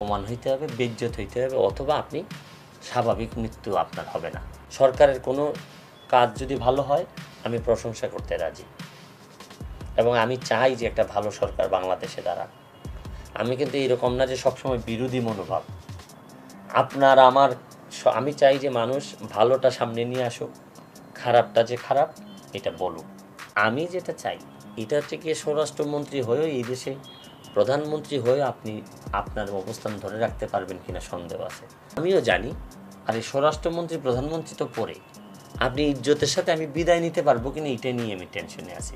প্রমাণ হইতে হবে, বেইজ্জত হইতে হবে, অথবা আপনি স্বাভাবিক মৃত্যু আপনার হবে না। সরকারের কোনো কাজ যদি ভালো হয় আমি প্রশংসা করতে রাজি, এবং আমি চাই যে একটা ভালো সরকার বাংলাদেশে দাঁড়াক। আমি কিন্তু এরকম না যে সবসময় বিরোধী মনোভাব। আপনার আমার আমি চাই যে মানুষ ভালোটা সামনে নিয়ে আসুক, খারাপটা যে খারাপ এটা বলুক। আমি যেটা চাই এটা হচ্ছে গিয়ে স্বরাষ্ট্রমন্ত্রী হয়েও এই দেশে প্রধানমন্ত্রী হয়েও আপনি আপনার অবস্থান ধরে রাখতে পারবেন কিনা সন্দেহ আছে। আমিও জানি আর এই স্বরাষ্ট্রমন্ত্রী প্রধানমন্ত্রী তো পরে আপনি ইজ্জতের সাথে আমি বিদায় নিতে পারবো কিনা এটা নিয়ে আমি টেনশনে আছি।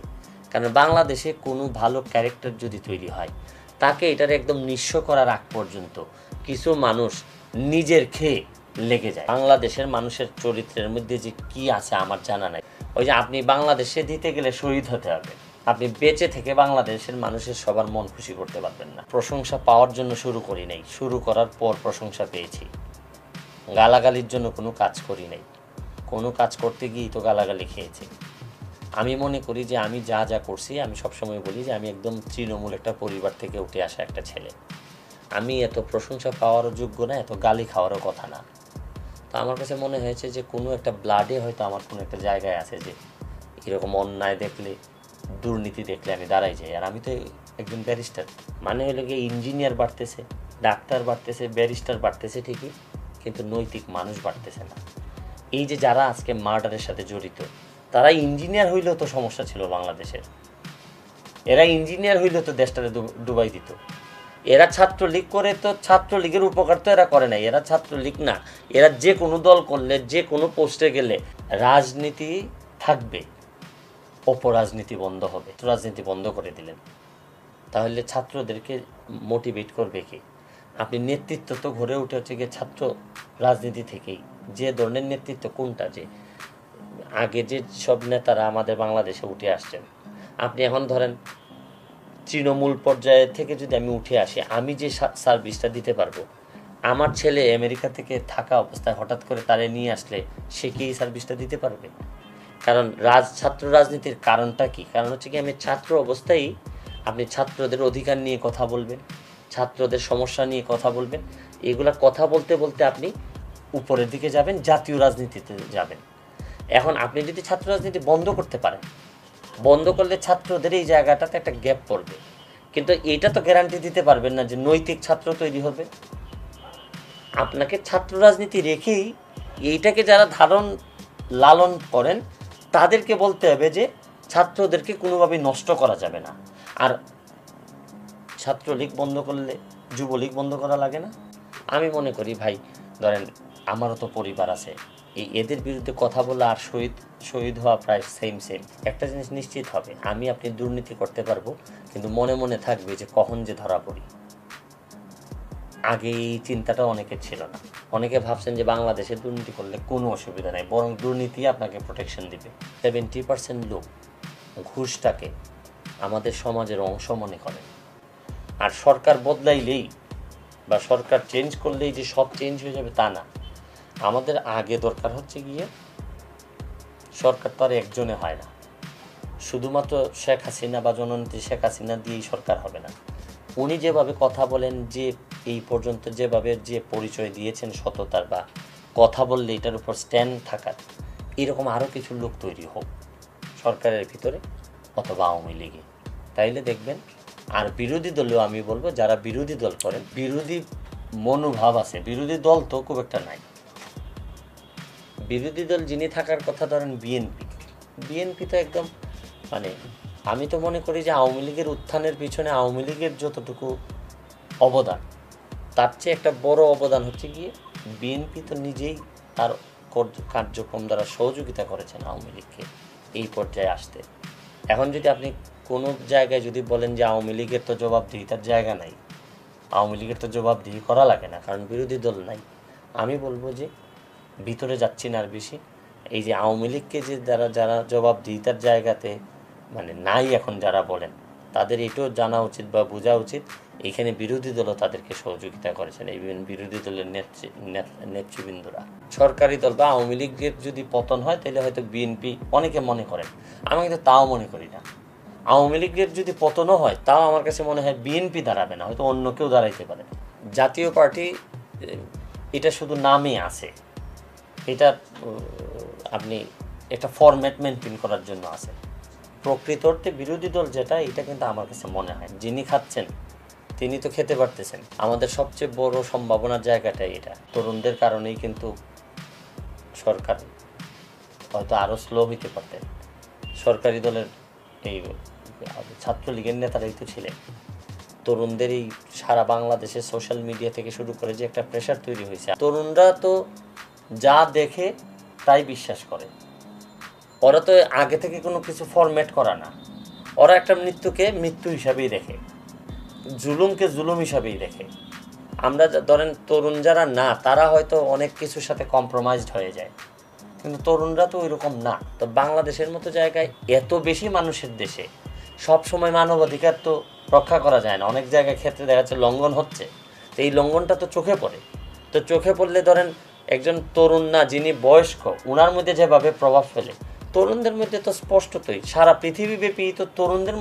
কারণ বাংলাদেশে কোনো ভালো ক্যারেক্টার যদি তৈরি হয় তাকে এটার একদম নিঃস্ব করার আগ পর্যন্ত কিছু মানুষ নিজের খেয়ে লেগে যায়। বাংলাদেশের মানুষের চরিত্রের মধ্যে যে কি আছে আমার জানা নাই। ওই যে আপনি বাংলাদেশে দিতে গেলে শহীদ হতে হবে, আপনি বেঁচে থেকে বাংলাদেশের মানুষের সবার মন খুশি করতে পারবেন না। প্রশংসা পাওয়ার জন্য শুরু করি নাই, শুরু করার পর প্রশংসা পেয়েছি। গালাগালির জন্য কোনো কাজ করি নাই, কোনো কাজ করতে গিয়েই তো গালাগালি খেয়েছি। আমি মনে করি যে আমি যা যা করছি, আমি সবসময় বলি যে আমি একদম তৃণমূল একটা পরিবার থেকে উঠে আসা একটা ছেলে। আমি এত প্রশংসা পাওয়ারও যোগ্য না, এত গালি খাওয়ারও কথা না। তো আমার কাছে মনে হয়েছে যে কোনো একটা ব্লাডে হয়তো আমার কোনো একটা জায়গায় আছে যে এরকম অন্যায় দেখলে, দুর্নীতি দেখলে আমি দাঁড়াই যাই। আর আমি তো একজন ব্যারিস্টার, মানে হলো গিয়ে ইঞ্জিনিয়ার বাড়তেছে, ডাক্তার বাড়তেছে, ব্যারিস্টার বাড়তেছে ঠিকই, কিন্তু নৈতিক মানুষ বাড়তেছে না। এই যে যারা আজকে মার্ডারের সাথে জড়িত, তারা ইঞ্জিনিয়ার হইলেও তো সমস্যা ছিল বাংলাদেশের। এরা ইঞ্জিনিয়ার হইলেও তো দেশটারে ডুবাই দিত। এরা ছাত্রলীগ করে তো ছাত্রলীগের উপকার তো এরা করে নাই। এরা ছাত্রলীগ না, এরা যে কোনো দল করলে, যে কোনো পোস্টে গেলে রাজনীতি থাকবে, অপরাজনীতি বন্ধ হবে। রাজনীতি বন্ধ করে দিলেন, তাহলে ছাত্রদেরকে মোটিভেট করবে কে? আপনি নেতৃত্ব তো ঘরে উঠে হচ্ছে গিয়ে ছাত্র রাজনীতি থেকেই। যে ধরনের নেতৃত্ব কোনটা, যে আগে যে সব নেতারা আমাদের বাংলাদেশে উঠে আসছেন, আপনি এখন ধরেন তৃণমূল পর্যায়ে থেকে যদি আমি উঠে আসি, আমি যে সার্ভিসটা দিতে পারবো, আমার ছেলে আমেরিকা থেকে থাকা অবস্থায় হঠাৎ করে তারে নিয়ে আসলে সে কি এই সার্ভিসটা দিতে পারবে? কারণ ছাত্র রাজনীতির কারণটা কি? কারণ হচ্ছে কি, আমি ছাত্র অবস্থায় আপনি ছাত্রদের অধিকার নিয়ে কথা বলবেন, ছাত্রদের সমস্যা নিয়ে কথা বলবেন, এগুলা কথা বলতে বলতে আপনি উপরের দিকে যাবেন, জাতীয় রাজনীতিতে যাবেন। এখন আপনি যদি ছাত্র রাজনীতি বন্ধ করতে পারেন, বন্ধ করলে ছাত্রদের এই জায়গাটাতে একটা গ্যাপ পড়বে, কিন্তু এটা তো গ্যারান্টি দিতে পারবেন না যে নৈতিক ছাত্র তৈরি হবে। আপনাকে ছাত্র রাজনীতি রেখেই এইটাকে যারা লালন করেন তাদেরকে বলতে হবে যে ছাত্রদেরকে কোনোভাবেই নষ্ট করা যাবে না। আর ছাত্রলীগ বন্ধ করলে যুবলীগ বন্ধ করা লাগে না। আমি মনে করি ভাই, ধরেন আমারও তো পরিবার আছে, এদের বিরুদ্ধে কথা বলা আর শহীদ হওয়া প্রায় সেম। একটা জিনিস নিশ্চিত হবে, আমি আপনি দুর্নীতি করতে পারবো, কিন্তু মনে মনে থাকবে যে কখন যে ধরা পড়ি। আগে এই চিন্তাটা অনেকের ছিল না। অনেকে ভাবছেন যে বাংলাদেশে দুর্নীতি করলে কোনো অসুবিধা নেই, বরং দুর্নীতি আপনাকে প্রোটেকশন দিবে। 70% লোক ঘুষটাকে আমাদের সমাজের অংশ মনে করে। আর সরকার বদলাইলেই বা সরকার চেঞ্জ করলেই যে সব চেঞ্জ হয়ে যাবে তা না। আমাদের আগে দরকার হচ্ছে গিয়ে, সরকার তো আর একজনে হয় না, শুধুমাত্র শেখ হাসিনা বা জননেত্রী শেখ হাসিনা দিয়েই সরকার হবে না। উনি যেভাবে কথা বলেন, যে এই পর্যন্ত যেভাবে যে পরিচয় দিয়েছেন সততার, বা কথা বললে এটার উপর স্ট্যান্ড থাকার, এরকম আরও কিছু লোক তৈরি হোক সরকারের ভিতরে অথবা আওয়ামী লীগে, তাইলে দেখবেন। আর বিরোধী দলেও আমি বলবো, যারা বিরোধী দল করেন, বিরোধী মনোভাব আছে, বিরোধী দল তো খুব একটা নাই। বিরোধী দল যিনি থাকার কথা, ধরেন বিএনপি তো একদম, মানে আমি তো মনে করি যে আওয়ামী লীগের উত্থানের পিছনে আওয়ামী লীগের যতটুকু অবদান, তার চেয়ে একটা বড় অবদান হচ্ছে গিয়ে বিএনপি তো নিজেই তার কার্যক্রম দ্বারা সহযোগিতা করেছেন আওয়ামী লীগকে এই পর্যায়ে আসতে। এখন যদি আপনি কোনো জায়গায় যদি বলেন যে আওয়ামী লীগের তো জবাবদিহিতার জায়গা নাই, আওয়ামী লীগের তো জবাবদিহি করা লাগে না কারণ বিরোধী দল নাই, আমি বলবো যে ভিতরে যাচ্ছি না আর বেশি। এই যে আওয়ামী লীগকে যে যারা জবাবদিহিতার জায়গাতে মানে নাই এখন যারা বলেন, তাদের এটাও জানা উচিত বা বোঝা উচিত, এইখানে বিরোধী দলও তাদেরকে সহযোগিতা করেছেন, এই বিরোধী দলের নেতৃবৃন্দরা। সরকারি দল বা আওয়ামী লীগের যদি পতন হয় তাহলে হয়তো বিএনপি, অনেকে মনে করেন, আমি কিন্তু তাও মনে করি না। আওয়ামী লীগের যদি পতনও হয় তাও আমার কাছে মনে হয় বিএনপি দাঁড়াবে না, হয়তো অন্য কেউ দাঁড়াইতে পারে। জাতীয় পার্টি এটা শুধু নামে আছে, এটা আপনি একটা ফরম্যাট মেনটেন করার জন্য আছে। প্রকৃত অর্থে বিরোধী দল যেটা, এটা কিন্তু আমার কাছে মনে হয় যিনি খাচ্ছেন তিনি তো খেতে পারতেছেন। আমাদের সবচেয়ে বড় সম্ভাবনার জায়গাটাই এটা। তরুণদের কারণেই কিন্তু সরকার হয়তো আরও স্লো হইতে পারতেন। সরকারি দলের এই ছাত্রলীগের নেতারাই তো ছিলেন। তরুণদের এই সারা বাংলাদেশে সোশ্যাল মিডিয়া থেকে শুরু করে যে একটা প্রেশার তৈরি হয়েছে, তরুণরা তো যা দেখে তাই বিশ্বাস করে। ওরা তো আগে থেকে কোনো কিছু ফরম্যাট করা না, ওরা একটা মৃত্যুকে মৃত্যু হিসাবেই দেখে, জুলুমকে জুলুম হিসাবেই দেখে। আমরা ধরেন তরুণ যারা না, তারা হয়তো অনেক কিছুর সাথে কম্প্রোমাইজড হয়ে যায়, কিন্তু তরুণরা তো ওইরকম না। তো বাংলাদেশের মতো জায়গায়, এত বেশি মানুষের দেশে সব সময় মানবাধিকার তো রক্ষা করা যায় না, অনেক জায়গায় ক্ষেত্রে দেখা যাচ্ছে লঙ্ঘন হচ্ছে। তো এই লঙ্ঘনটা তো চোখে পড়ে। তো চোখে পড়লে ধরেন একজন তরুণ না যিনি বয়স্ক, ওনার মধ্যে যেভাবে প্রভাব ফেলে, তরুণদের মধ্যে তো স্পষ্টতই সারা পৃথিবীব্যাপী তো তরুণদের